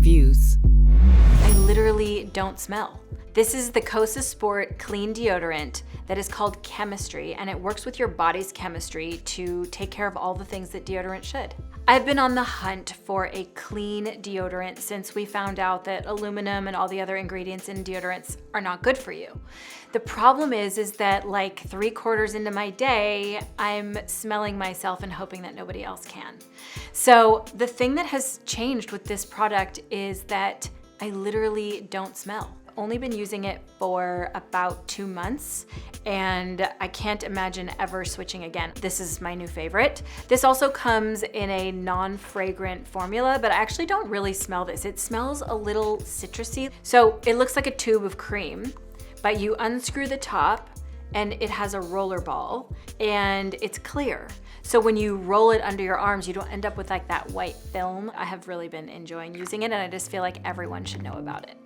Reviews. I literally don't smell. This is the Kosas Sport Clean Deodorant that is called Chemistry, and it works with your body's chemistry to take care of all the things that deodorant should. I've been on the hunt for a clean deodorant since we found out that aluminum and all the other ingredients in deodorants are not good for you. The problem is that like 3/4 into my day, I'm smelling myself and hoping that nobody else can. So the thing that has changed with this product is that I literally don't smell. Only been using it for about 2 months and I can't imagine ever switching again. This is my new favorite. This also comes in a non-fragrant formula, but I actually don't really smell this. It smells a little citrusy. So it looks like a tube of cream, but you unscrew the top and it has a roller ball and it's clear. So when you roll it under your arms, you don't end up with like that white film. I have really been enjoying using it and I just feel like everyone should know about it.